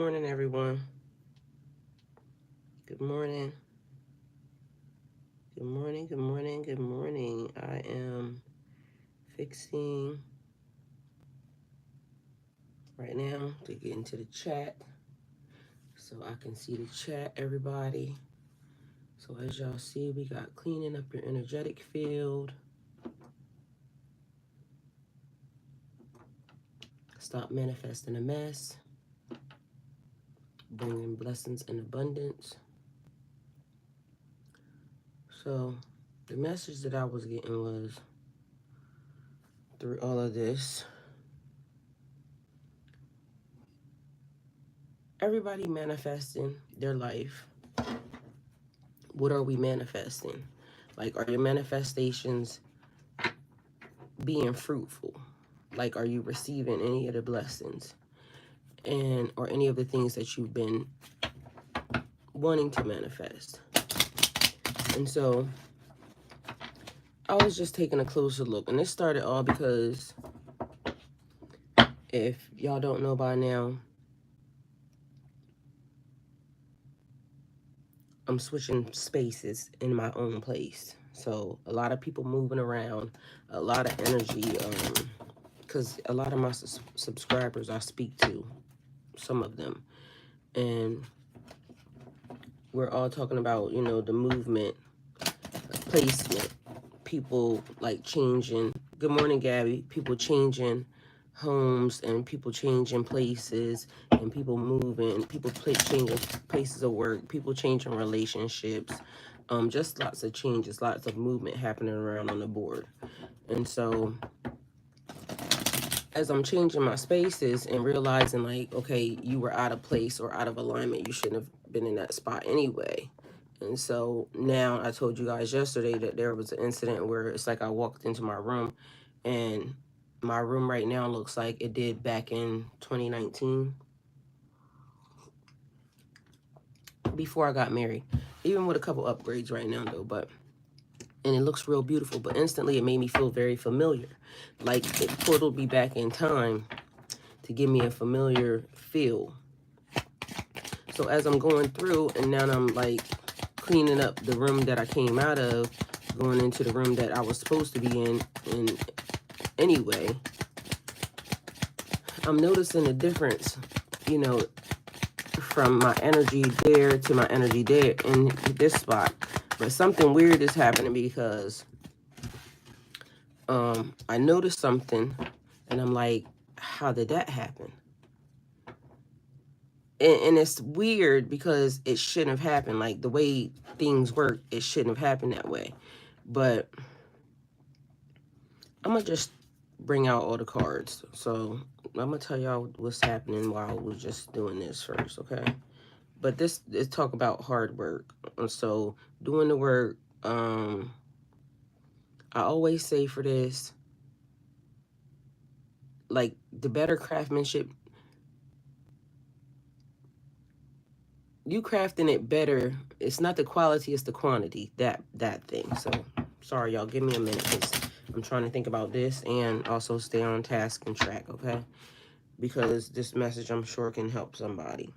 morning, everyone. Good morning. Good morning, good morning, good morning. I am fixing right now to get into the chat so I can see the chat, everybody. So as y'all see, we got cleaning up your energetic field, stop manifesting a mess, bringing blessings and abundance. So the message that I was getting was through all of this, everybody manifesting their life. What are we manifesting? Like, are your manifestations being fruitful? Like, are you receiving any of the blessings and or any of the things that you've been wanting to manifest? And so I was just taking a closer look, and this started all because if y'all don't know by now, I'm switching spaces in my own place. So a lot of people moving around, a lot of energy, because a lot of my subscribers I speak to, some of them, and we're all talking about, the movement, placement, people like changing. Good morning, Gabby. People changing homes and people changing places and people moving, people changing places of work, people changing relationships. Just lots of changes, lots of movement happening around on the board. And so as I'm changing my spaces and realizing like, okay, you were out of place or out of alignment, you shouldn't have been in that spot anyway. And so now I told you guys yesterday that there was an incident where it's like I walked into my room and my room right now looks like it did back in 2019 before I got married, even with a couple upgrades right now though, and it looks real beautiful, but instantly it made me feel very familiar. Like it portaled me back in time to give me a familiar feel. So as I'm going through and now I'm like cleaning up the room that I came out of, going into the room that I was supposed to be in anyway, I'm noticing the difference, from my energy there to my energy there in this spot. But something weird is happening because I noticed something and I'm like, how did that happen? And it's weird because it shouldn't have happened. Like the way things work, it shouldn't have happened that way. But I'm going to just bring out all the cards. So I'm going to tell y'all what's happening while we're just doing this first, okay? But this is talk about hard work. And so doing the work, I always say for this, like the better craftsmanship, you crafting it better. It's not the quality, it's the quantity, that thing. So sorry, y'all, give me a minute because I'm trying to think about this and also stay on task and track, okay? Because this message I'm sure can help somebody.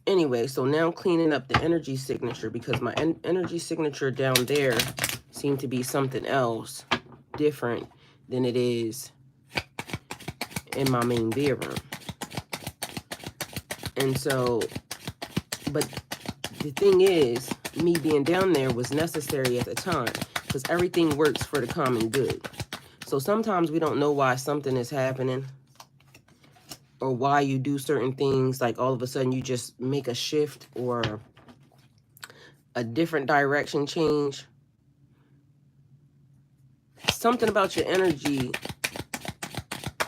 Anyway, so now I'm cleaning up the energy signature because my energy signature down there seemed to be something else different than it is in my main bedroom. And so, but the thing is, me being down there was necessary at the time because everything works for the common good. So sometimes we don't know why something is happening or why you do certain things. Like all of a sudden you just make a shift or a different direction change. Something about your energy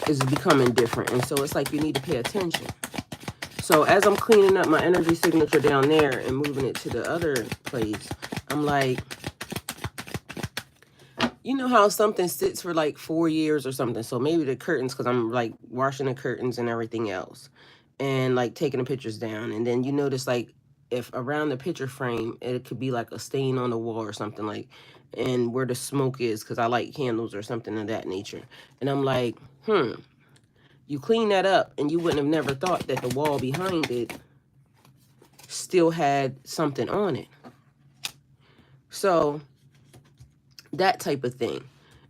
is becoming different. And so it's like you need to pay attention. So as I'm cleaning up my energy signature down there and moving it to the other place, I'm like, you know how something sits for like 4 years or something. So maybe the curtains, because I'm like washing the curtains and everything else and like taking the pictures down. And then you notice like if around the picture frame, it could be like a stain on the wall or something like, and where the smoke is, because I like candles or something of that nature. And I'm like, You clean that up and you wouldn't have never thought that the wall behind it still had something on it. So that type of thing.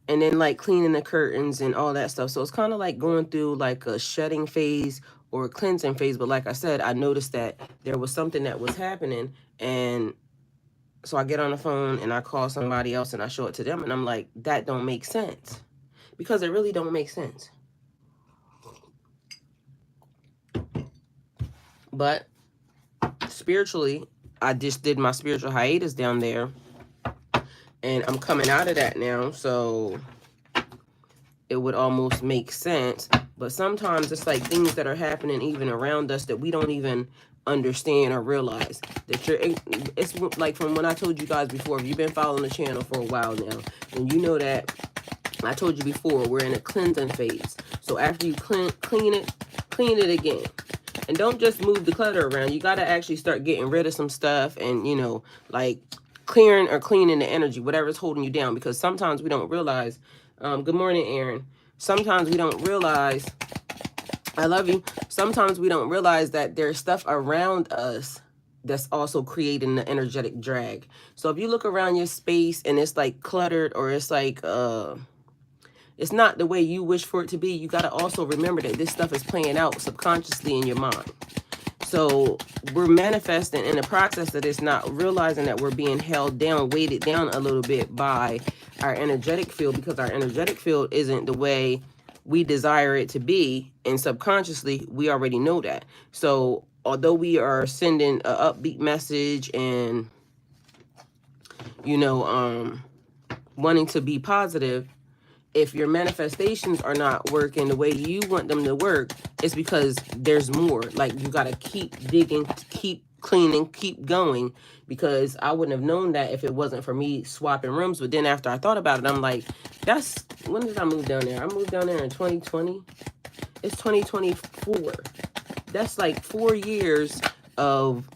And then like cleaning the curtains and all that stuff. So it's kind of like going through like a shedding phase or a cleansing phase. But like I said, I noticed that there was something that was happening. And so I get on the phone and I call somebody else and I show it to them. And I'm like, that don't make sense. Because it really don't make sense. But spiritually, I just did my spiritual hiatus down there. And I'm coming out of that now. So it would almost make sense. But sometimes it's like things that are happening even around us that we don't even understand or realize that it's like from when I told you guys before, if you've been following the channel for a while now, and you know that I told you before, we're in a cleansing phase. So after you clean it again. And don't just move the clutter around. You got to actually start getting rid of some stuff and, you know, like clearing or cleaning the energy, whatever's holding you down. Because sometimes we don't realize, good morning, Aaron. Sometimes we don't realize, I love you. Sometimes we don't realize that there's stuff around us that's also creating the energetic drag. So if you look around your space and it's like cluttered or it's like, it's not the way you wish for it to be, you got to also remember that this stuff is playing out subconsciously in your mind. So we're manifesting in the process of this, not realizing that we're being held down, weighted down a little bit by our energetic field, because our energetic field isn't the way we desire it to be. And subconsciously, we already know that. So although we are sending an upbeat message and, you know, wanting to be positive, if your manifestations are not working the way you want them to work, it's because there's more. Like, you got to keep digging, keep cleaning, keep going, because I wouldn't have known that if it wasn't for me swapping rooms. But then after I thought about it, I'm like, when did I move down there? I moved down there in 2020. It's 2024. That's like 4 years of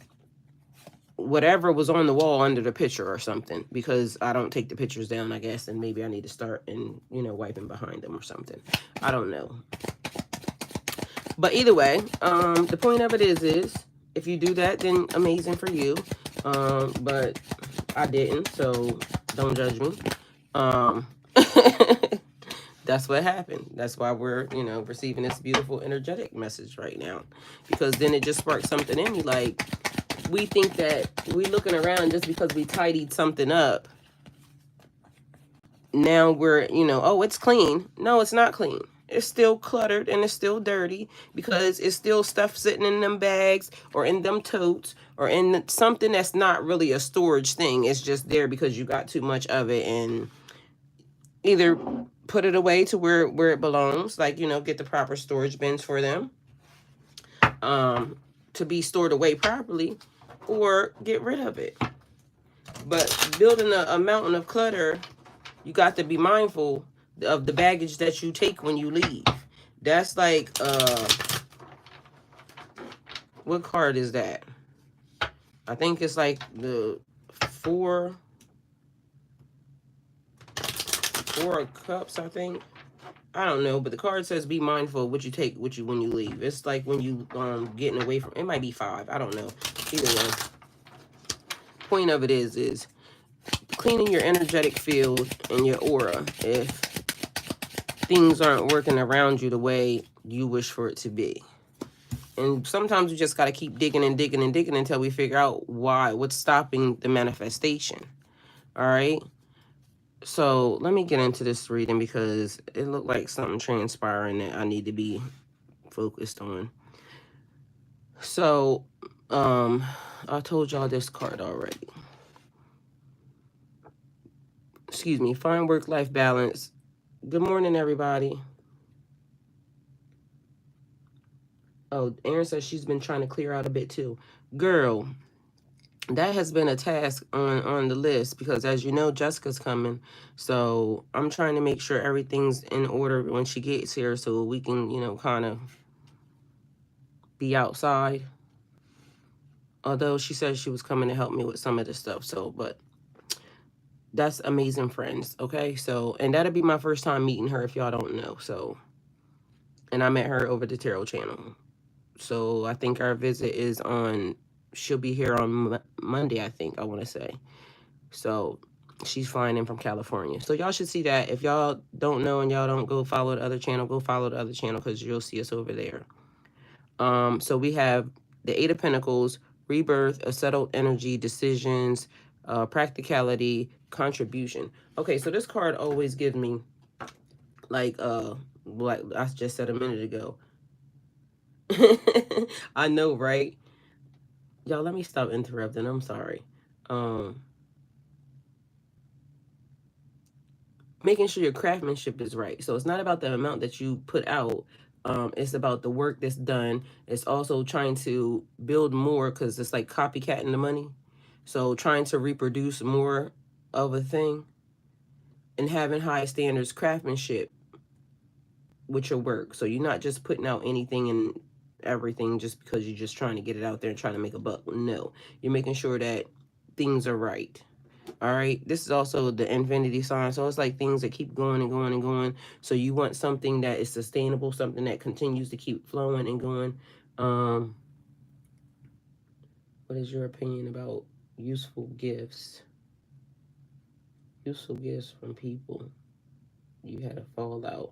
whatever was on the wall under the picture or something, because I don't take the pictures down, I guess, and maybe I need to start and, you know, wiping behind them or something. I don't know. But either way, the point of it is if you do that, then amazing for you. But I didn't, so don't judge me. That's what happened. That's why we're, you know, receiving this beautiful energetic message right now, because then it just sparked something in me. Like, we think that we looking around just because we tidied something up. Now we're, you know, oh, it's clean. No, it's not clean. It's still cluttered and it's still dirty, because it's still stuff sitting in them bags or in them totes or in something that's not really a storage thing. It's just there because you got too much of it, and either put it away to where it belongs, like, you know, get the proper storage bins for them to be stored away properly, or get rid of it. But building a mountain of clutter, you got to be mindful of the baggage that you take when you leave. That's like, what card is that? I think it's like the four of cups, I think. I don't know, but the card says be mindful of what you take with you when you leave. It's like when you getting away from, it might be 5. I don't know. Either way. Point of it is cleaning your energetic field and your aura if things aren't working around you the way you wish for it to be. And sometimes we just got to keep digging and digging and digging until we figure out what's stopping the manifestation. All right. So let me get into this reading, because it looked like something transpiring that I need to be focused on. So I told y'all this card already. Excuse me. Find work-life balance. Good morning, everybody. Oh, Erin says she's been trying to clear out a bit too. Girl, that has been a task on the list, because as you know, Jessica's coming. So I'm trying to make sure everything's in order when she gets here, so we can, you know, kind of be outside. Although she said she was coming to help me with some of the stuff. So, but that's amazing friends. Okay. So, and that'll be my first time meeting her, if y'all don't know. So And I met her over the tarot channel. So I think our visit is on, she'll be here on Monday, I think, I want to say. So she's flying in from California. So y'all should see that. If y'all don't know and y'all don't go follow the other channel, go follow the other channel because you'll see us over there. So we have the Eight of Pentacles, rebirth, a settled energy, decisions, practicality, contribution. Okay, so this card always gives me like I just said a minute ago. I know, right? Y'all, let me stop interrupting. I'm sorry. Making sure your craftsmanship is right. So it's not about the amount that you put out. It's about the work that's done. It's also trying to build more because it's like copycatting the money. So trying to reproduce more of a thing and having high standards craftsmanship with your work. So you're not just putting out anything and everything just because you're just trying to get it out there and trying to make a buck. No, you're making sure that things are right. All right, this is also the infinity sign, so it's like things that keep going and going and going. So you want something that is sustainable, something that continues to keep flowing and going. What is your opinion about useful gifts? Useful gifts from people you had a fallout.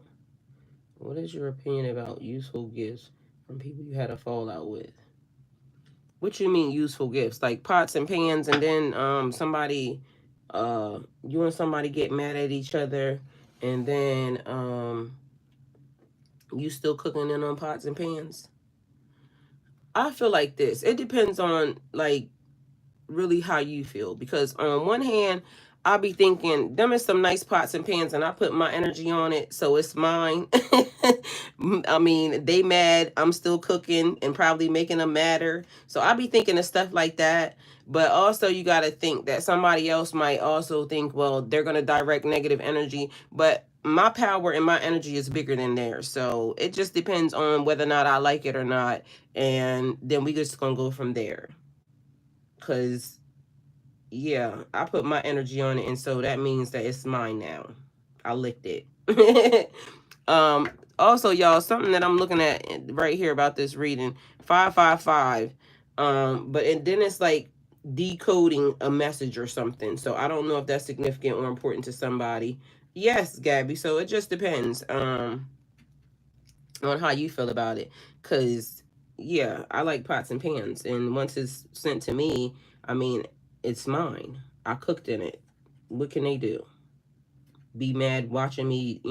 What is your opinion about useful gifts from people you had a fallout with? What you mean useful gifts? Like pots and pans, and then somebody, you and somebody get mad at each other, and then you still cooking in on pots and pans? I feel like this. It depends on like really how you feel, because on one hand I'll be thinking them is some nice pots and pans and I put my energy on it, so it's mine. I mean, they mad, I'm still cooking and probably making them madder, so I'll be thinking of stuff like that. But also you got to think that somebody else might also think, well, they're going to direct negative energy, but my power and my energy is bigger than theirs, so it just depends on whether or not I like it or not, and then we just gonna go from there. Because yeah, I put my energy on it, and so that means that it's mine now. I licked it. um Also, y'all, something that I'm looking at right here about this reading, 555. Then it's like decoding a message or something, so I don't know if that's significant or important to somebody. Yes, Gabby, so it just depends on how you feel about it, because yeah, I like pots and pans, and once it's sent to me, I mean, it's mine. I cooked in it. What can they do? Be mad watching me,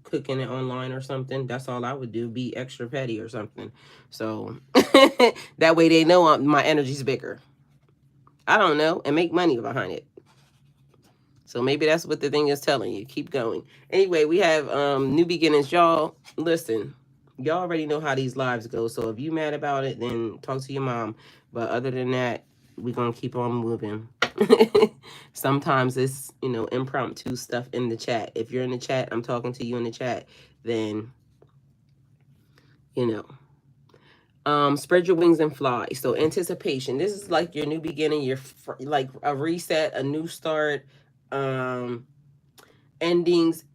cooking it online or something? That's all I would do, be extra petty or something. So that way they know my energy's bigger. I don't know, and make money behind it. So maybe that's what the thing is telling you. Keep going. Anyway, we have new beginnings. Y'all, listen. Y'all already know how these lives go. So if you mad about it, then talk to your mom. But other than that, we're going to keep on moving. Sometimes it's, impromptu stuff in the chat. If you're in the chat, I'm talking to you in the chat, then, you know. Spread your wings and fly. So anticipation. This is like your new beginning, your like a reset, a new start, endings,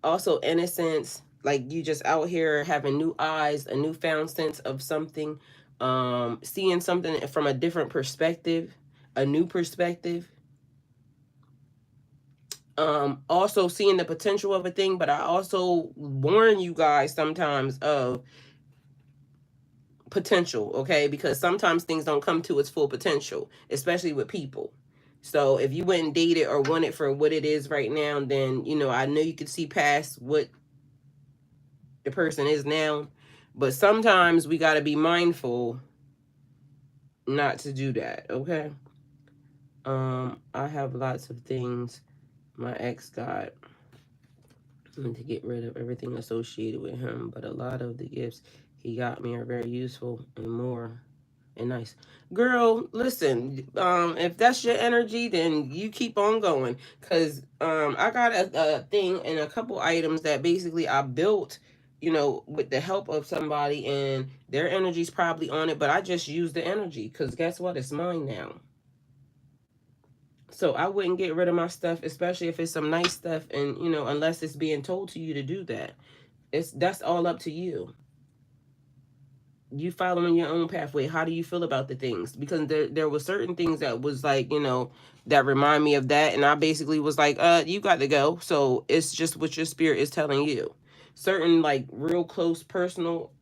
also innocence, like you just out here having new eyes, a newfound sense of something, seeing something from a different perspective, a new perspective, also seeing the potential of a thing. But I also warn you guys sometimes of potential, okay? Because sometimes things don't come to its full potential, especially with people. So if you wouldn't date it or want it for what it is right now, then, I know you could see past what the person is now. But sometimes we got to be mindful not to do that, okay? I have lots of things my ex got to get rid of everything associated with him, but a lot of the gifts he got me are very useful and more and nice. Girl, listen, if that's your energy, then you keep on going, because I got a thing and a couple items that basically I built, with the help of somebody, and their energy's probably on it, but I just use the energy because guess what, it's mine now. So I wouldn't get rid of my stuff, especially if it's some nice stuff, and unless it's being told to you to do that. That's all up to you. You following your own pathway. How do you feel about the things? Because there were certain things that was like, that remind me of that, and I basically was like, you got to go. So it's just what your spirit is telling you. Certain like real close personal,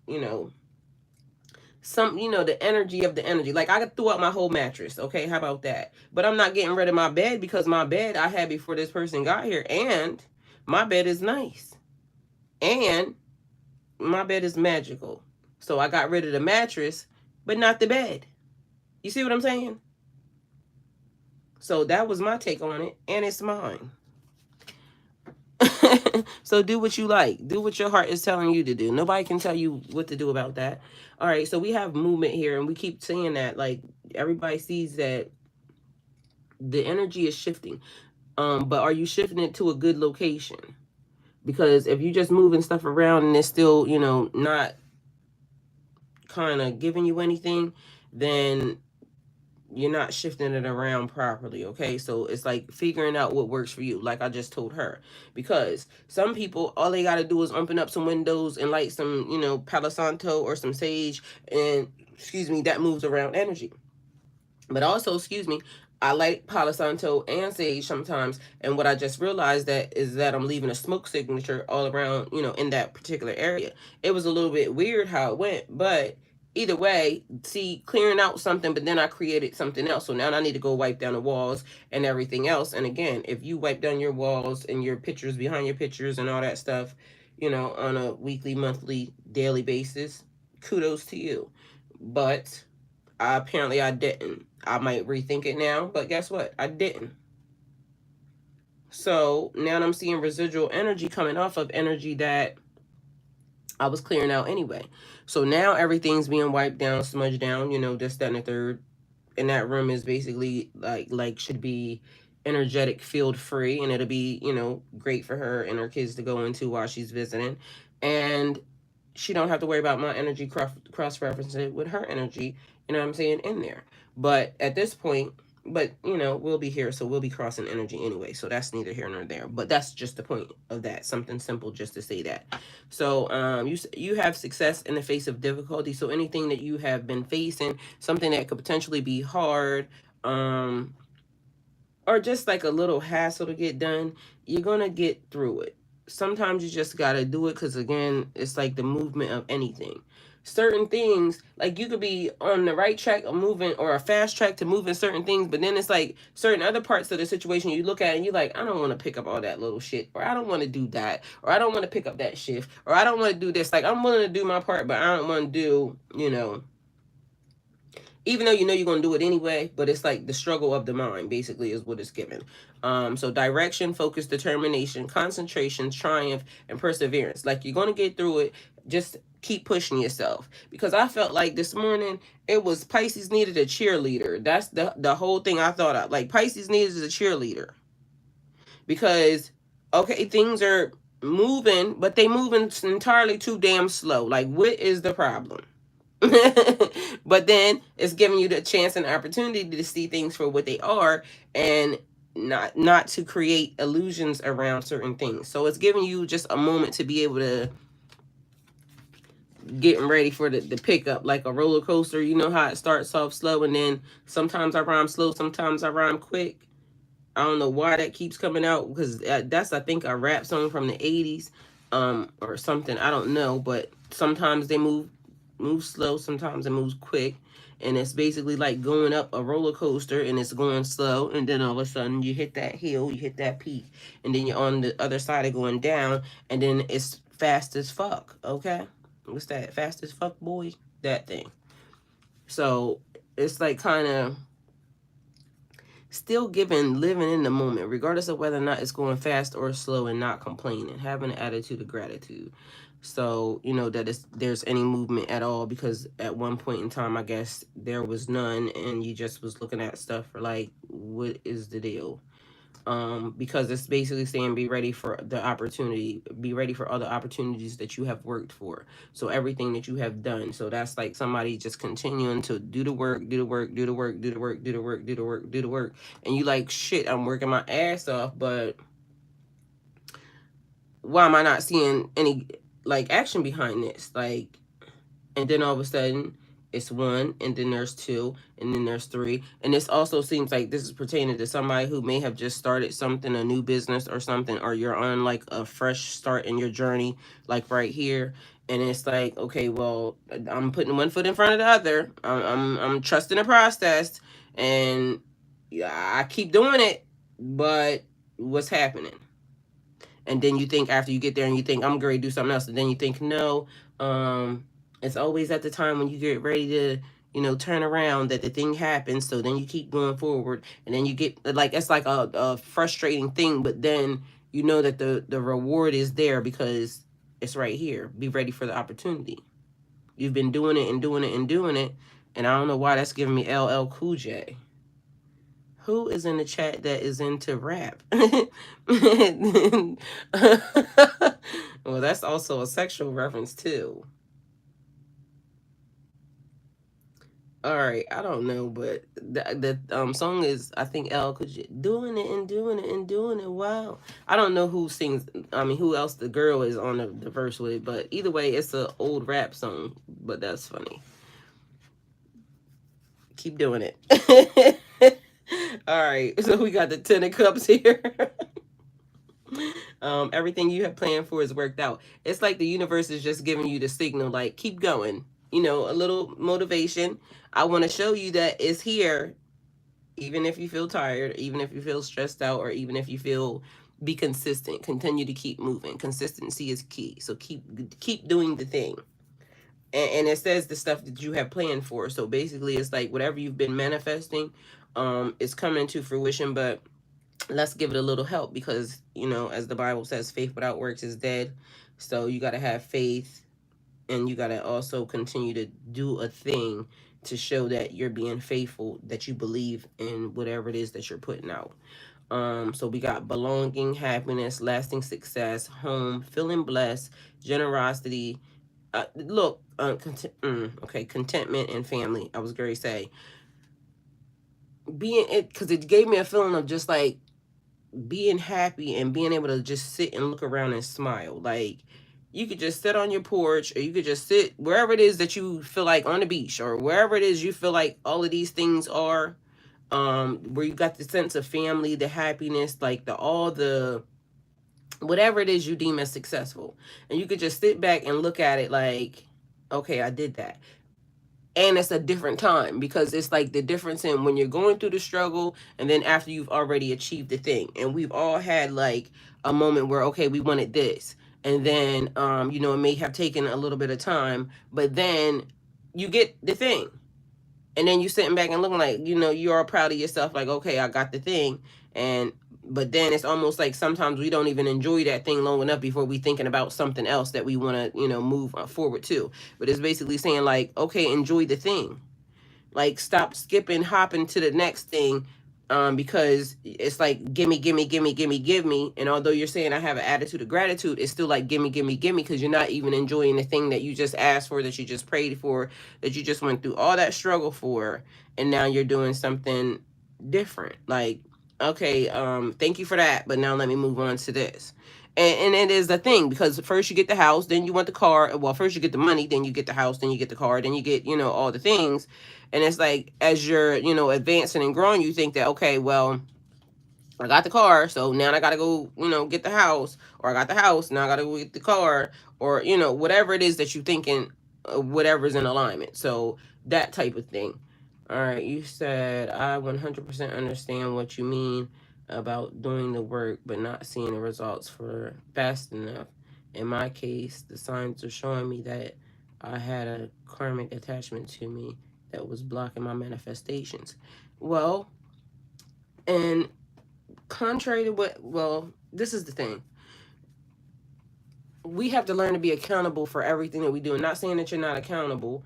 some, the energy of the energy. Like I threw out my whole mattress. Okay, how about that? But I'm not getting rid of my bed, because my bed I had before this person got here, and my bed is nice, and my bed is magical. So I got rid of the mattress, but not the bed. You see what I'm saying? So that was my take on it, and it's mine. So do what you like. Do what your heart is telling you to do. Nobody can tell you what to do about that. All right, so we have movement here, and we keep saying that. Like, everybody sees that the energy is shifting. But are you shifting it to a good location? Because if you just moving stuff around and it's still, not kind of giving you anything, then you're not shifting it around properly. Okay, so it's like figuring out what works for you, like I just told her. Because some people, all they got to do is open up some windows and light some, Palo Santo or some sage, and excuse me, that moves around energy. But also, excuse me, I like Palo Santo and sage sometimes, and what I just realized that is that I'm leaving a smoke signature all around, in that particular area. It was a little bit weird how it went, but either way, see, clearing out something, but then I created something else. So now I need to go wipe down the walls and everything else. And again, if you wipe down your walls and your pictures behind your pictures and all that stuff, on a weekly, monthly, daily basis, kudos to you. But apparently I didn't. I might rethink it now, but guess what? I didn't. So now I'm seeing residual energy coming off of energy that I was clearing out anyway. So now everything's being wiped down, smudged down, this, that, and the third. And that room is basically should be energetic field free, and it'll be, great for her and her kids to go into while she's visiting. And she don't have to worry about my energy cross referencing it with her energy, what I'm saying, in there. But at this point, we'll be here, so we'll be crossing energy anyway. So that's neither here nor there. But that's just the point of that. Something simple just to say that. So you have success in the face of difficulty. So anything that you have been facing, something that could potentially be hard, or just like a little hassle to get done, you're gonna get through it. Sometimes you just gotta do it, because again, it's like the movement of anything. Certain things, like you could be on the right track of moving, or a fast track to moving certain things, but then it's like certain other parts of the situation you look at and you're like, I don't want to pick up all that little shit, or I don't want to do that, or I don't want to pick up that shift, or I don't want to do this. Like, I'm willing to do my part, but I don't want to do, even though you're going to do it anyway, but it's like the struggle of the mind basically is what it's given. So direction, focus, determination, concentration, triumph, and perseverance. Like, you're going to get through it. Just keep pushing yourself, because I felt like this morning it was Pisces needed a cheerleader. That's the whole thing I thought of. Like, Pisces needed a cheerleader, because okay, things are moving, but they moving entirely too damn slow. Like, what is the problem? But then it's giving you the chance and opportunity to see things for what they are, and not to create illusions around certain things. So it's giving you just a moment to be able to getting ready for the pickup, like a roller coaster. You know how it starts off slow, and then sometimes I rhyme slow, sometimes I rhyme quick. I don't know why that keeps coming out, because that's, I think, a rap song from the 80s, or something. I don't know, but sometimes they move slow, sometimes it moves quick, and it's basically like going up a roller coaster, and it's going slow, and then all of a sudden you hit that hill, you hit that peak, and then you're on the other side of going down, and then it's fast as fuck. Okay, what's that? Fast as fuck, boy, that thing. So it's like kind of still living in the moment, regardless of whether or not it's going fast or slow, and not complaining, having an attitude of gratitude. So, that there's any movement at all, because at one point in time, I guess there was none, and you just was looking at stuff for like, what is the deal? Because it's basically saying be ready for the opportunity, be ready for other opportunities that you have worked for. So everything that you have done. So that's like somebody just continuing to do the work, do the work, do the work, do the work, do the work, do the work, do the work. And you like, shit, I'm working my ass off, but why am I not seeing any like action behind this, like, and then all of a sudden it's one, and then there's two, and then there's three. And this also seems like this is pertaining to somebody who may have just started something, a new business or something, or you're on like a fresh start in your journey, like right here. And it's like, okay, well, I'm putting one foot in front of the other. I'm trusting the process, and yeah, I keep doing it, but what's happening? And then you think after you get there and you think I'm going to do something else, and then you think no, it's always at the time when you get ready to, you know, turn around that the thing happens. So then you keep going forward, and then you get like, it's like a frustrating thing, but then you know that the reward is there because it's right here. Be ready for the opportunity. You've been doing it and doing it and doing it, and I don't know why that's giving me LL Cool J. Who is in the chat that is into rap? Well, that's also a sexual reference too. All right, I don't know, but the song is, I think, L, cause you doing it and doing it and doing it. Wow, I don't know who sings. I mean, who else the girl is on the verse with, but either way, it's an old rap song. But that's funny. Keep doing it. All right, so we got the 10 of cups here. Everything you have planned for is worked out. It's like the universe is just giving you the signal, like, keep going. You know, a little motivation. I want to show you that it's here, even if you feel tired, even if you feel stressed out, or even if you feel, be consistent. Continue to keep moving. Consistency is key. So keep doing the thing. And it says the stuff that you have planned for. So basically, it's like whatever you've been manifesting, is coming to fruition. But let's give it a little help, because, you know, as the Bible says, faith without works is dead. So you got to have faith, and you got to also continue to do a thing to show that you're being faithful, that you believe in whatever it is that you're putting out. So we got belonging, happiness, lasting success, home, feeling blessed, generosity, contentment, and family. I was going to say being it, because it gave me a feeling of just like being happy and being able to just sit and look around and smile. Like, you could just sit on your porch, or you could just sit wherever it is that you feel like, on the beach, or wherever it is you feel like all of these things are, where you got the sense of family, the happiness, like all the whatever it is you deem as successful, and you could just sit back and look at it like, okay, I did that. And it's a different time, because it's like the difference in when you're going through the struggle and then after you've already achieved the thing. And we've all had like a moment where, okay, we wanted this, and then you know, it may have taken a little bit of time, but then you get the thing, and then you sitting back and looking like, you know, you're all proud of yourself, like, okay, I got the thing. And but then it's almost like sometimes we don't even enjoy that thing long enough before we thinking about something else that we want to, you know, move forward to. But it's basically saying like, okay, enjoy the thing. Like, stop skipping, hopping to the next thing, because it's like gimme, gimme, gimme, gimme, give me. And although you're saying I have an attitude of gratitude, it's still like gimme, gimme, gimme, because you're not even enjoying the thing that you just asked for, that you just prayed for, that you just went through all that struggle for, and now you're doing something different. Like, okay, thank you for that, but now let me move on to this. And it is the thing, because first you get the house, then you want the car. Well, first you get the money, then you get the house, then you get the car, then you get, you know, all the things. And it's like, as you're, you know, advancing and growing, you think that, okay, well, I got the car, so now I got to go, you know, get the house, or I got the house, now I got to go get the car, or, you know, whatever it is that you're thinking, whatever's in alignment. So that type of thing. All right, you said, I 100% understand what you mean about doing the work but not seeing the results for fast enough. In my case, the signs are showing me that I had a karmic attachment to me that was blocking my manifestations. Well, and contrary to what, well, this is the thing. We have to learn to be accountable for everything that we do. And not saying that you're not accountable.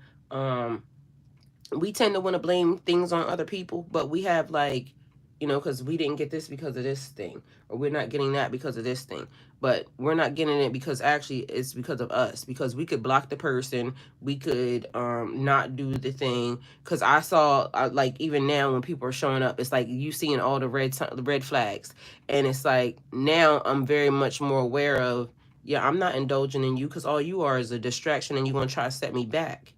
We tend to want to blame things on other people, but we have like, you know, because we didn't get this because of this thing, or we're not getting that because of this thing, but we're not getting it because actually it's because of us, because we could block the person, we could not do the thing. Because I saw like, even now when people are showing up, it's like you seeing all the red flags, and it's like now I'm very much more aware of, yeah, I'm not indulging in you because all you are is a distraction and you're going to try to set me back.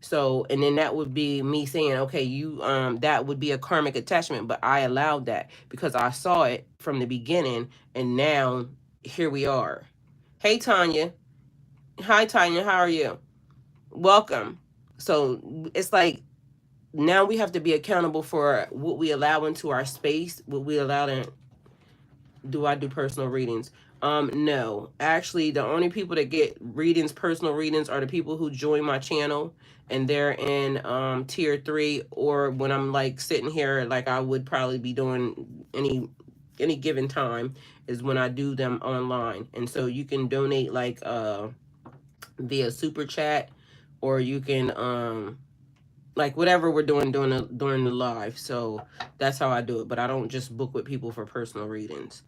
So, and then that would be me saying, okay, you, that would be a karmic attachment, but I allowed that because I saw it from the beginning, and now here we are. Hey, Tanya. Hi, Tanya. How are you? Welcome. So it's like now we have to be accountable for what we allow into our space, what we allow to. Do I do personal readings? No. Actually, the only people that get readings, personal readings, are the people who join my channel and they're in tier 3, or when I'm like sitting here like I would probably be doing any given time is when I do them online. And so you can donate like via super chat, or you can like whatever we're doing during the live. So that's how I do it, but I don't just book with people for personal readings.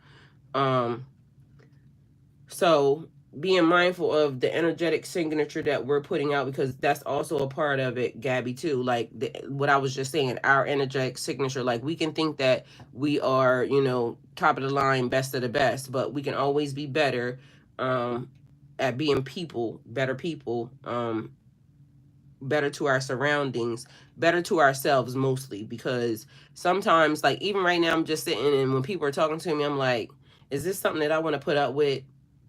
So being mindful of the energetic signature that we're putting out, because that's also a part of it, Gabby, too. Like what I was just saying, our energetic signature, like we can think that we are, you know, top of the line, best of the best, but we can always be better at being people, better to our surroundings, better to ourselves mostly, because sometimes, like even right now, I'm just sitting and when people are talking to me, I'm like, is this something that I want to put up with?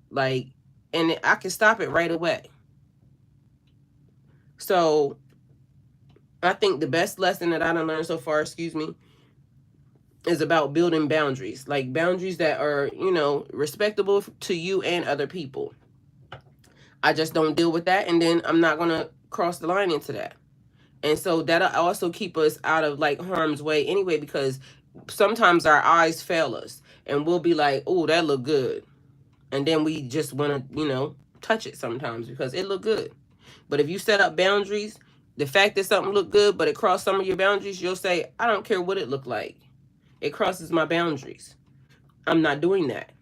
Like, and I can stop it right away. So I think the best lesson that I done learned so far, excuse me, is about building boundaries, like boundaries that are, you know, respectable to you and other people. I just don't deal with that, and then I'm not gonna cross the line into that. And so that'll also keep us out of like harm's way anyway, because sometimes our eyes fail us and we'll be like, oh, that look good. And then we just want to, you know, touch it sometimes because it look good. But if you set up boundaries, the fact that something look good, but it crossed some of your boundaries, you'll say, I don't care what it looked like. It crosses my boundaries. I'm not doing that.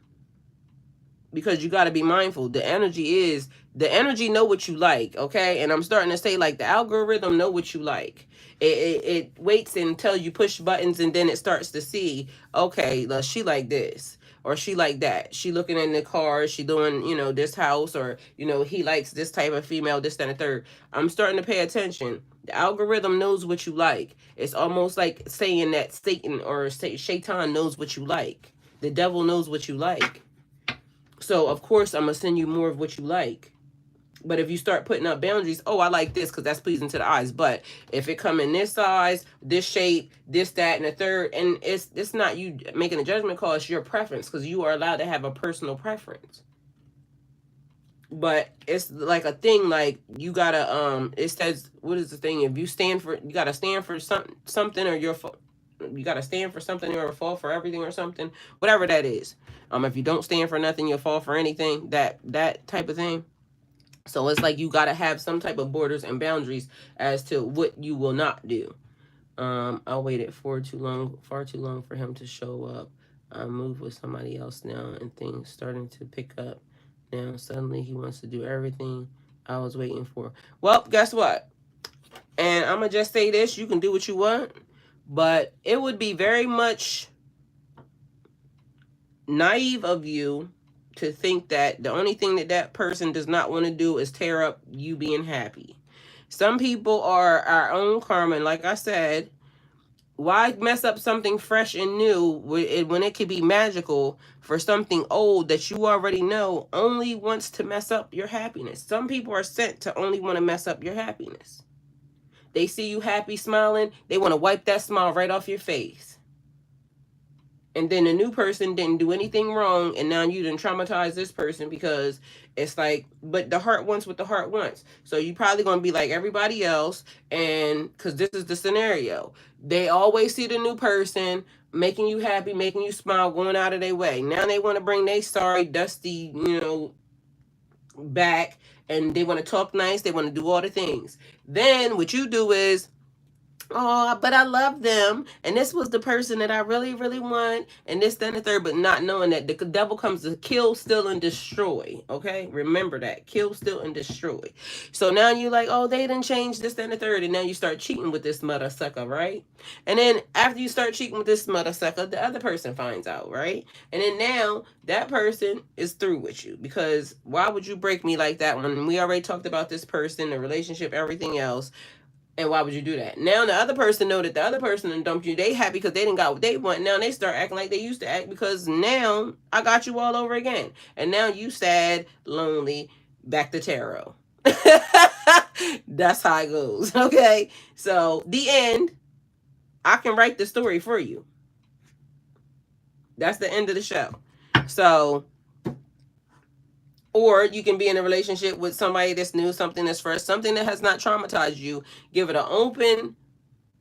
Because you got to be mindful. The energy know what you like, okay? And I'm starting to say, like, the algorithm know what you like. It waits until you push buttons, and then it starts to see, okay, she like this, or she like that. She looking in the car, she doing, you know, this house, or, you know, he likes this type of female, this, that, and the third. I'm starting to pay attention. The algorithm knows what you like. It's almost like saying that Satan or Shaitan knows what you like. The devil knows what you like. So, of course, I'm going to send you more of what you like. But if you start putting up boundaries, oh, I like this because that's pleasing to the eyes. But if it come in this size, this shape, this, that, and the third, and it's not you making a judgment call, it's your preference, because you are allowed to have a personal preference. But it's like a thing, like you gotta, it says, what is the thing? If you stand for, you gotta stand for something, or you gotta stand for something or fall for everything or something, whatever that is. If you don't stand for nothing, you'll fall for anything, that type of thing. So it's like you gotta have some type of borders and boundaries as to what you will not do. I waited far too long for him to show up. I moved with somebody else now, and things starting to pick up. Now suddenly he wants to do everything I was waiting for. Well, guess what? And I'm gonna just say this: you can do what you want, but it would be very much naive of you to think that the only thing that person does not want to do is tear up you being happy. Some people are our own karma, and like I said, why mess up something fresh and new when it could be magical for something old that you already know only wants to mess up your happiness? Some people are sent to only want to mess up your happiness. They see you happy, smiling, they want to wipe that smile right off your face. And then the new person didn't do anything wrong, and now you done traumatize this person, because it's like, but the heart wants what the heart wants. So you probably going to be like everybody else, and because this is the scenario. They always see the new person making you happy, making you smile, going out of their way. Now they want to bring their sorry, dusty, you know, back, and they want to talk nice. They want to do all the things. Then what you do is Oh, but I love them. And this was the person that I really, really want. And this, then the third, but not knowing that the devil comes to kill, steal, and destroy. Okay? Remember that. Kill, steal, and destroy. So now you like, oh, they didn't change this, then the third. And now you start cheating with this mother sucker, right? And then after you start cheating with this mother sucker, the other person finds out, right? And then now that person is through with you. Because why would you break me like that when we already talked about this person, the relationship, everything else? And why would you do that? Now the other person know that the other person done dumped you. They happy because they didn't got what they want. Now they start acting like they used to act because now I got you all over again. And now you sad, lonely, back to tarot. That's how it goes. Okay. So the end, I can write the story for you. That's the end of the show. So, or you can be in a relationship with somebody that's new, something that's fresh, something that has not traumatized you. Give it an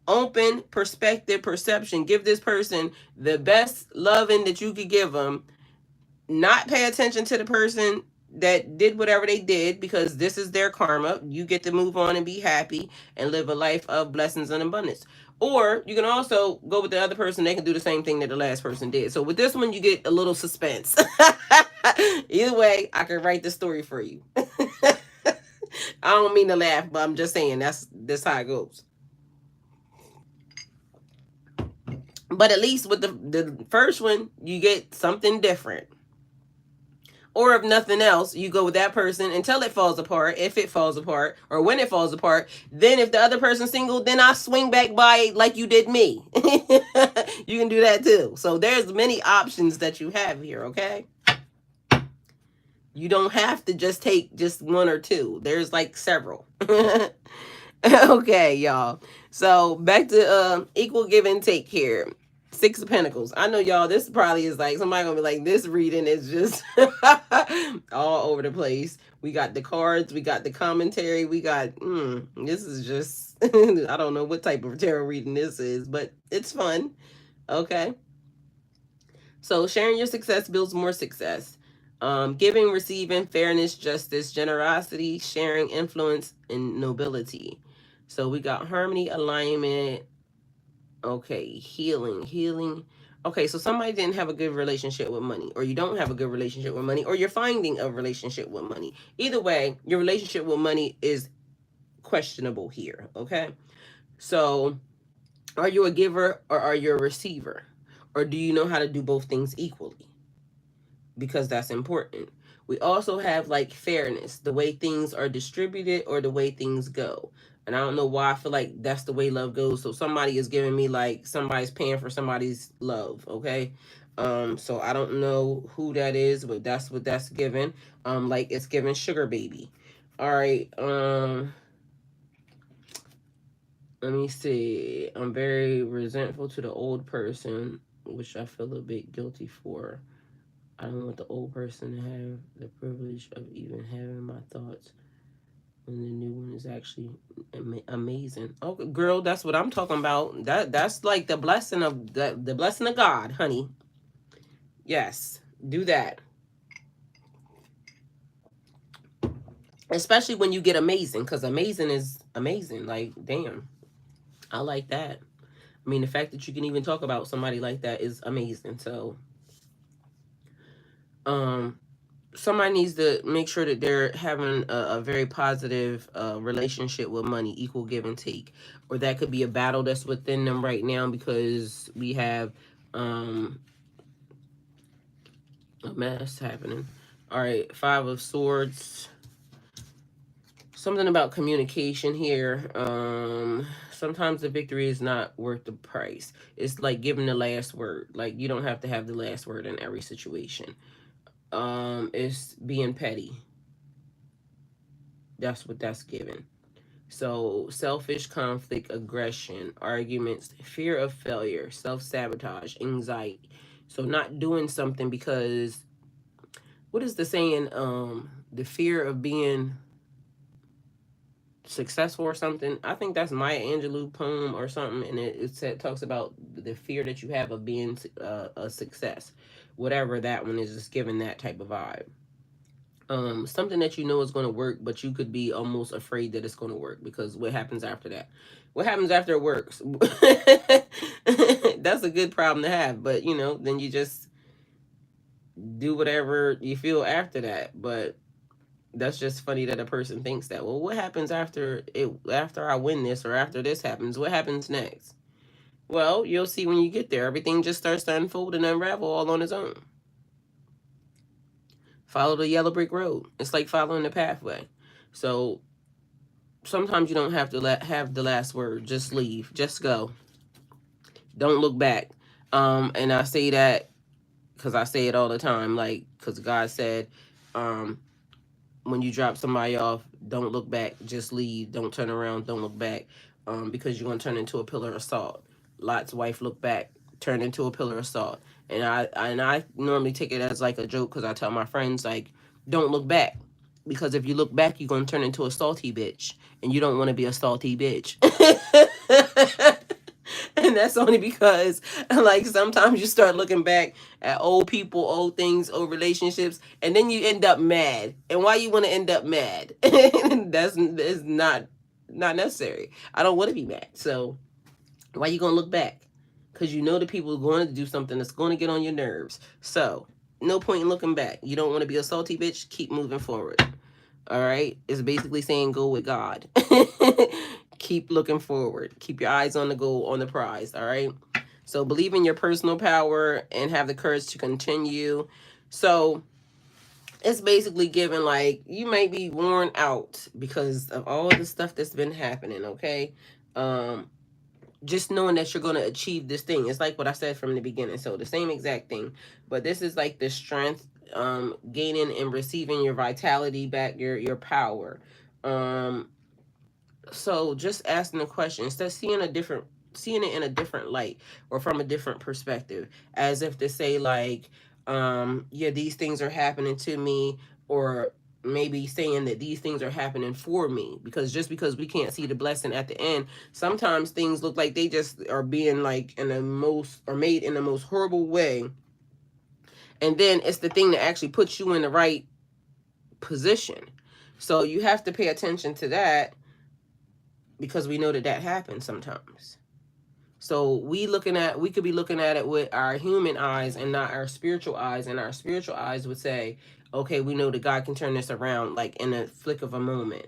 open perspective, perception. Give this person the best loving that you could give them. Not pay attention to the person that did whatever they did, because this is their karma. You get to move on and be happy and live a life of blessings and abundance. Or you can also go with the other person. They can do the same thing that the last person did. So with this one, you get a little suspense. Either way, I can write the story for you. I don't mean to laugh, but I'm just saying that's how it goes. But at least with the first one, you get something different. Or if nothing else, you go with that person until it falls apart. If it falls apart, or when it falls apart, then if the other person's single, then I swing back by like you did me. You can do that too. So there's many options that you have here, okay? You don't have to just take just one or two. There's like several. Okay, y'all. So back to equal give and take here. Six of Pentacles. I know y'all, this probably is like somebody gonna be like, this reading is just all over the place. We got the cards, we got the commentary, we got this is just I don't know what type of tarot reading this is, but it's fun. Okay. So sharing your success builds more success. Giving, receiving, fairness, justice, generosity, sharing, influence, and nobility. So we got harmony, alignment. Okay, healing. Okay, so somebody didn't have a good relationship with money, or you don't have a good relationship with money, or you're finding a relationship with money. Either way, your relationship with money is questionable here, okay? So, are you a giver or are you a receiver? Or do you know how to do both things equally? Because that's important. We also have like fairness, the way things are distributed or the way things go. And I don't know why I feel like that's the way love goes. So somebody is giving me like somebody's paying for somebody's love, okay? So I don't know who that is, but that's what that's given. Like it's given sugar baby. All right. Let me see. I'm very resentful to the old person, which I feel a bit guilty for. I don't want the old person to have the privilege of even having my thoughts when the new one is actually amazing. Oh, girl, that's what I'm talking about. That's like the blessing of the blessing of God, honey. Yes, do that. Especially when you get amazing, because amazing is amazing. Like, damn, I like that. I mean, the fact that you can even talk about somebody like that is amazing. So, um, somebody needs to make sure that they're having a very positive relationship with money, equal give and take. Or that could be a battle that's within them right now, because we have a mess happening. All right, Five of Swords. Something about communication here. Sometimes the victory is not worth the price. It's like giving the last word. Like, you don't have to have the last word in every situation. It's being petty. That's what that's given. So, selfish, conflict, aggression, arguments, fear of failure, self-sabotage, anxiety. So, not doing something because, what is the saying? The fear of being successful or something. I think that's Maya Angelou poem or something, and it talks about the fear that you have of being a success. Whatever that one is, just giving that type of vibe. Something that you know is going to work, but you could be almost afraid that it's going to work, because what happens after that? What happens after it works? That's a good problem to have, but then you just do whatever you feel after that. But that's just funny that a person thinks that. Well, what happens after it? After I win this, or after this happens, what happens next? Well, you'll see when you get there. Everything just starts to unfold and unravel all on its own. Follow the yellow brick road. It's like following the pathway. So sometimes you don't have to have the last word. Just leave. Just go. Don't look back. And I say that because I say it all the time. Like, because God said, when you drop somebody off, don't look back. Just leave. Don't turn around. Don't look back. Because you're gonna turn into a pillar of salt. Lot's wife looked back, turned into a pillar of salt. And I normally take it as like a joke, because I tell my friends, like, don't look back, because if you look back, you're gonna turn into a salty bitch, and you don't want to be a salty bitch. And that's only because, like, sometimes you start looking back at old people, old things, old relationships, and then you end up mad. And why you want to end up mad? That's not necessary. I don't want to be mad. So why you gonna look back? Because you know the people are going to do something that's going to get on your nerves. So no point in looking back. You don't want to be a salty bitch. Keep moving forward. All right. It's basically saying go with God. Keep looking forward. Keep your eyes on the goal, on the prize. All right. So believe in your personal power and have the courage to continue. So it's basically given, like, you might be worn out because of all the stuff that's been happening. Okay. Just knowing that you're going to achieve this thing. It's like what I said from the beginning. So the same exact thing, but this is like the strength, gaining and receiving your vitality back, your power. So just asking the question, instead of seeing it in a different light, or from a different perspective, as if to say, like, yeah, these things are happening to me, or maybe saying that these things are happening for me, because just because we can't see the blessing at the end, sometimes things look like they just are being, like, in the most, or made in the most horrible way, and then it's the thing that actually puts you in the right position. So you have to pay attention to that, because we know that that happens sometimes. So we could be looking at it with our human eyes and not our spiritual eyes, and our spiritual eyes would say, okay, we know that God can turn this around, like, in a flick of a moment.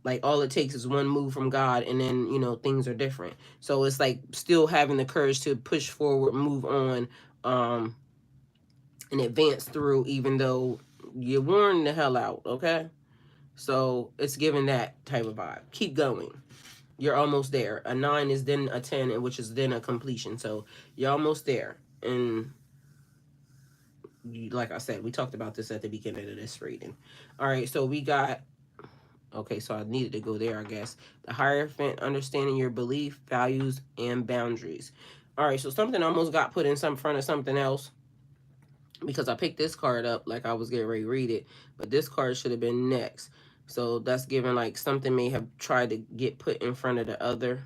Like, all it takes is one move from God, and then things are different. So it's like still having the courage to push forward, move on, and advance through, even though you're worn the hell out. Okay, so it's giving that type of vibe. Keep going. You're almost there. A 9 is then a 10, and which is then a completion. So you're almost there. And like I said, we talked about this at the beginning of this reading. All right, so we got, okay, so I needed to go there, I guess. The Hierophant, understanding your belief, values, and boundaries. All right, so something almost got put in some front of something else, because I picked this card up like I was getting ready to read it, but this card should have been next. So that's given, like, something may have tried to get put in front of the other,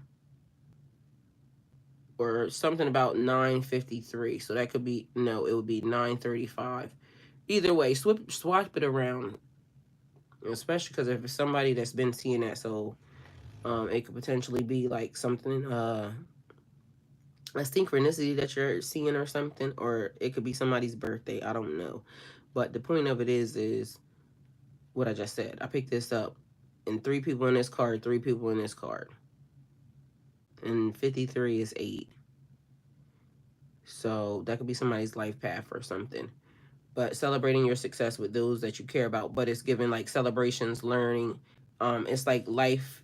or something about 953. So that could be, no, it would be 935. Either way, swap it around, especially because if it's somebody that's been seeing that, so it could potentially be like something, a synchronicity that you're seeing or something, or it could be somebody's birthday. I don't know, but the point of it is what I just said. I picked this up, and 3 people in this card, 3 people in this card, and 53 is 8. So that could be somebody's life path or something. But celebrating your success with those that you care about. But it's given, like, celebrations, learning. It's like life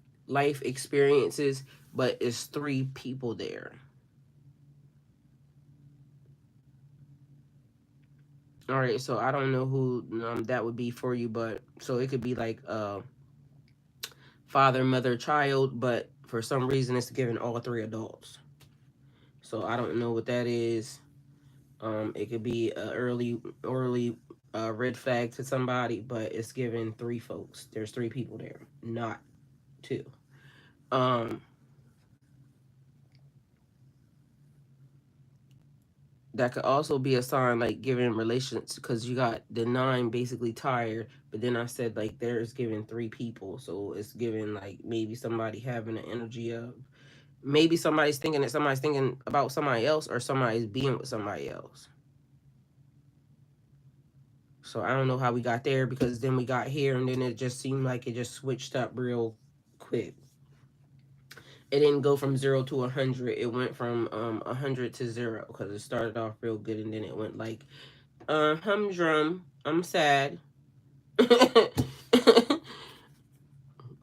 experiences, but it's 3 people there. All right, so I don't know who that would be for you, but so it could be like father, mother, child, but for some reason it's given all 3 adults. So I don't know what that is. It could be a early red flag to somebody, but it's given 3 folks. There's 3 people there, not 2. Um, That could also be a sign, like, giving relations, because you got the 9 basically tired, but then I said, like, there's giving 3 people, so it's giving, like, maybe somebody having an energy of, maybe somebody's thinking that somebody's thinking about somebody else, or somebody's being with somebody else. So I don't know how we got there, because then we got here, and then it just seemed like it just switched up real quick. It didn't go from 0 to 100. It went from 100 to 0, because it started off real good, and then it went like, humdrum, I'm sad.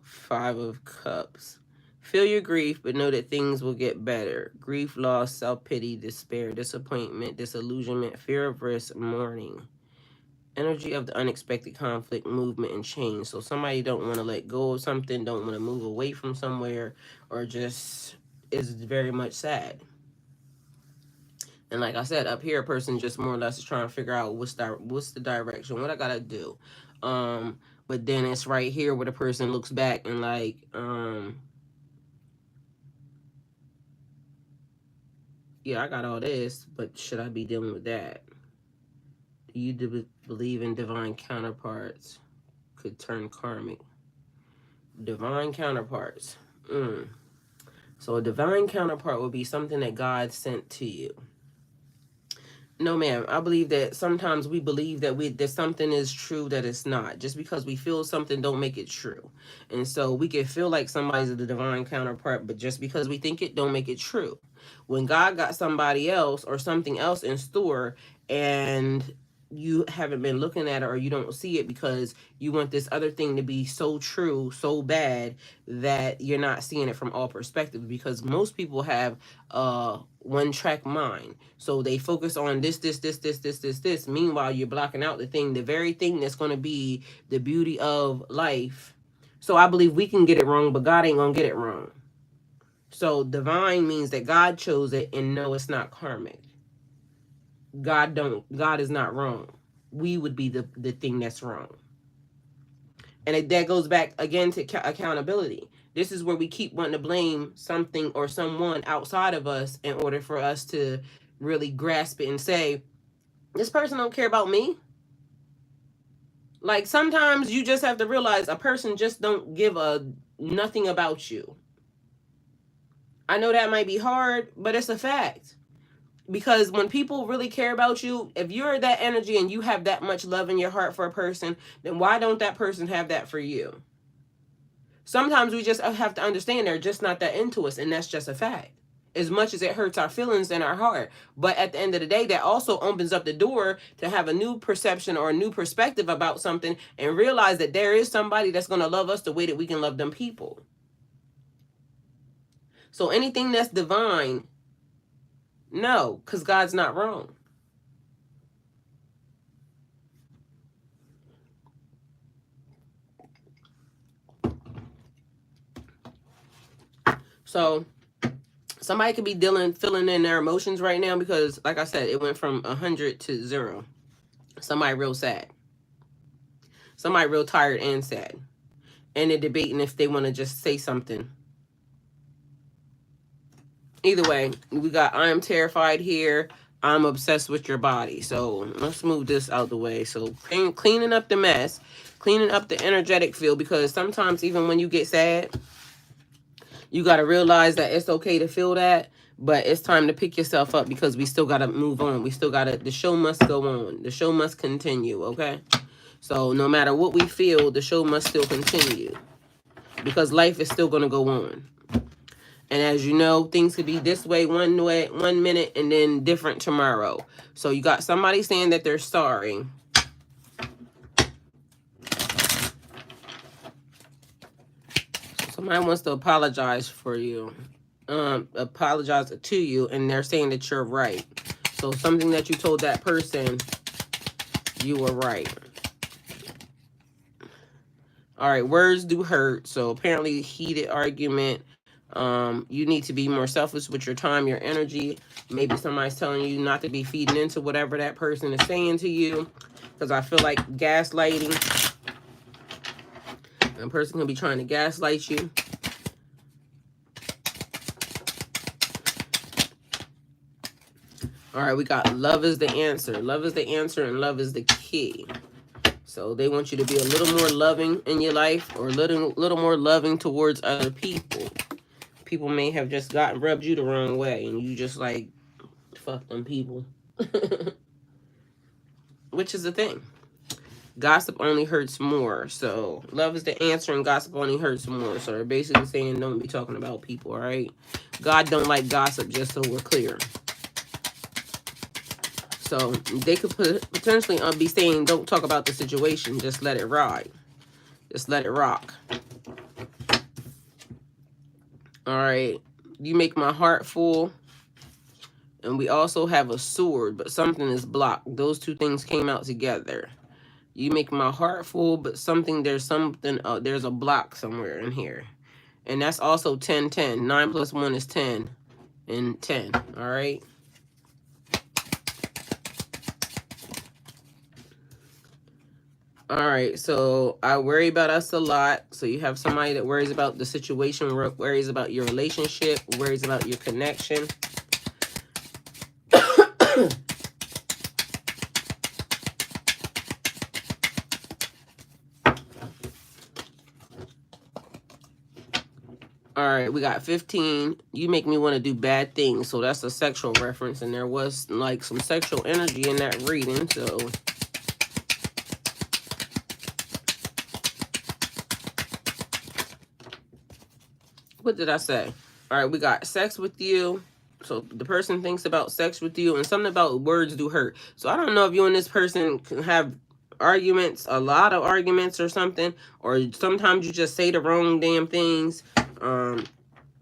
5 of Cups. Feel your grief, but know that things will get better. Grief, loss, self-pity, despair, disappointment, disillusionment, fear of risk, mourning. Energy of the unexpected conflict, movement, and change. So somebody don't want to let go of something, don't want to move away from somewhere, or just is very much sad. And like I said, up here, a person just more or less is trying to figure out what's the direction, what I gotta do. But then it's right here where the person looks back and like, yeah, I got all this, but should I be dealing with that? Do you believe in divine counterparts could turn karmic? Divine counterparts. So a divine counterpart would be something that God sent to you. No, ma'am. I believe that sometimes we believe that something is true that it's not. Just because we feel something don't make it true. And so we can feel like somebody's the divine counterpart, but just because we think it don't make it true. When God got somebody else or something else in store, and you haven't been looking at it, or you don't see it because you want this other thing to be so true, so bad, that you're not seeing it from all perspectives, because most people have one track mind. So they focus on this. Meanwhile, you're blocking out the very thing that's going to be the beauty of life. So I believe we can get it wrong, but God ain't going to get it wrong. So divine means that God chose it, and no, it's not karmic. God is not wrong. We would be the thing that's wrong. And that goes back again to accountability. This is where we keep wanting to blame something or someone outside of us in order for us to really grasp it and say, this person don't care about me. Like, sometimes you just have to realize a person just don't give a nothing about you. I know that might be hard, but it's a fact. Because when people really care about you, if you're that energy and you have that much love in your heart for a person, then why don't that person have that for you? Sometimes we just have to understand they're just not that into us, and that's just a fact. As much as it hurts our feelings and our heart. But at the end of the day, that also opens up the door to have a new perception or a new perspective about something, and realize that there is somebody that's going to love us the way that we can love them people. So anything that's divine, no, because God's not wrong. So somebody could be filling in their emotions right now, because like I said, it went from 100 to 0. Somebody real sad. Somebody real tired and sad. And they're debating if they want to just say something. Either way, we got I am terrified here. I'm obsessed with your body. So let's move this out the way. So cleaning up the mess, cleaning up the energetic field, because sometimes even when you get sad, you got to realize that it's okay to feel that, but it's time to pick yourself up, because we still got to move on. We still got to, the show must go on. The show must continue, okay? So no matter what we feel, the show must still continue, because life is still going to go on. And as you know, things could be this way one minute, and then different tomorrow. So you got somebody saying that they're sorry. So somebody wants to apologize for you. Apologize to you, and they're saying that you're right. So something that you told that person, you were right. All right, words do hurt. So apparently heated argument. You need to be more selfish with your time, your energy. Maybe somebody's telling you not to be feeding into whatever that person is saying to you, because I feel like gaslighting. A person can be trying to gaslight you. All right, we got love is the answer. Love is the answer and love is the key. So they want you to be a little more loving in your life, or a little more loving towards other people. People may have just rubbed you the wrong way, and you just like, fuck them people. Which is the thing. Gossip only hurts more. So love is the answer and gossip only hurts more. So they're basically saying don't be talking about people, all right? God don't like gossip, just so we're clear. So they could potentially be saying don't talk about the situation, just let it ride. Just let it rock. All right. You make my heart full. And we also have a sword, but something is blocked. Those two things came out together. You make my heart full, but there's a block somewhere in here. And that's also 10, 10. 9 plus 1 is 10. And 10. All right. All right. So I worry about us a lot. So you have somebody that worries about the situation, worries about your relationship, worries about your connection. All right, we got 15. You make me want to do bad things. So that's a sexual reference. And there was like some sexual energy in that reading. So what did I say? All right, we got sex with you. So the person thinks about sex with you, and something about words do hurt. So I don't know if you and this person can have arguments, a lot of arguments or something, or sometimes you just say the wrong damn things.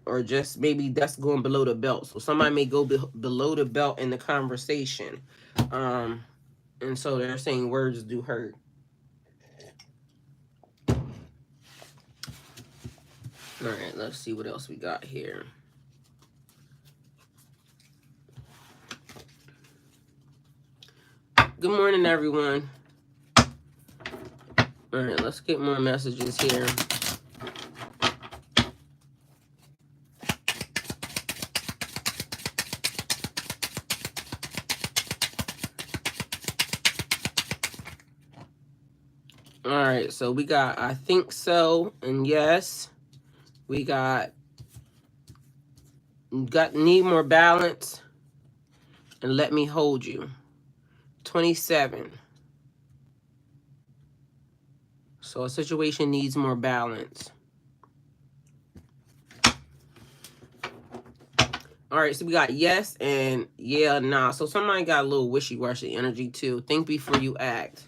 Or just maybe that's going below the belt. So somebody may go below the belt in the conversation. And so they're saying words do hurt. All right, let's see what else we got here. Good morning, everyone. All right, let's get more messages here. All right, so we got I think so and yes. We got need more balance and let me hold you. 27. So a situation needs more balance. All right, so we got yes and yeah, nah. So somebody got a little wishy-washy energy too. Think before you act.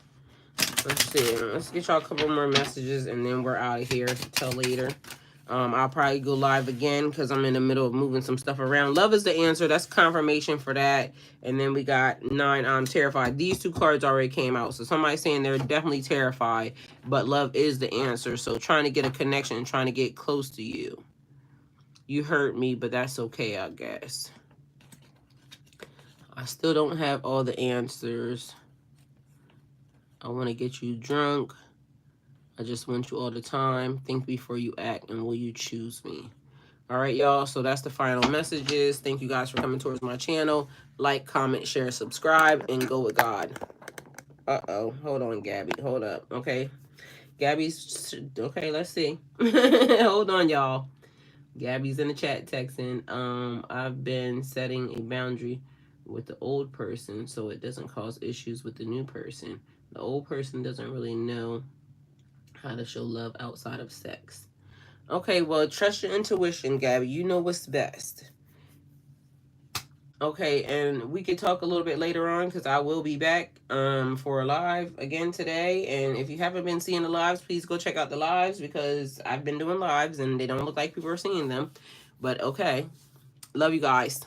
Let's see. Let's get y'all a couple more messages and then we're out of here till later. I'll probably go live again because I'm in the middle of moving some stuff around. Love is the answer. That's confirmation for that. And then we got 9, I'm terrified. These two cards already came out. So somebody's saying they're definitely terrified, but love is the answer. So trying to get a connection, trying to get close to you. You hurt me, but that's okay, I guess. I still don't have all the answers. I want to get you drunk. I just want you all the time. Think before you act, and will you choose me? All right, y'all. So that's the final messages. Thank you guys for coming towards my channel. Like, comment, share, subscribe, and go with God. Uh-oh. Hold on, Gabby. Hold up. Okay. Gabby's... Okay, let's see. Hold on, y'all. Gabby's in the chat texting. I've been setting a boundary with the old person so it doesn't cause issues with the new person. The old person doesn't really know how to show love outside of sex. Okay, well, trust your intuition, Gabby. You know what's best. Okay, and we can talk a little bit later on because I will be back for a live again today. And if you haven't been seeing the lives, please go check out the lives because I've been doing lives and they don't look like people are seeing them. But okay, love you guys.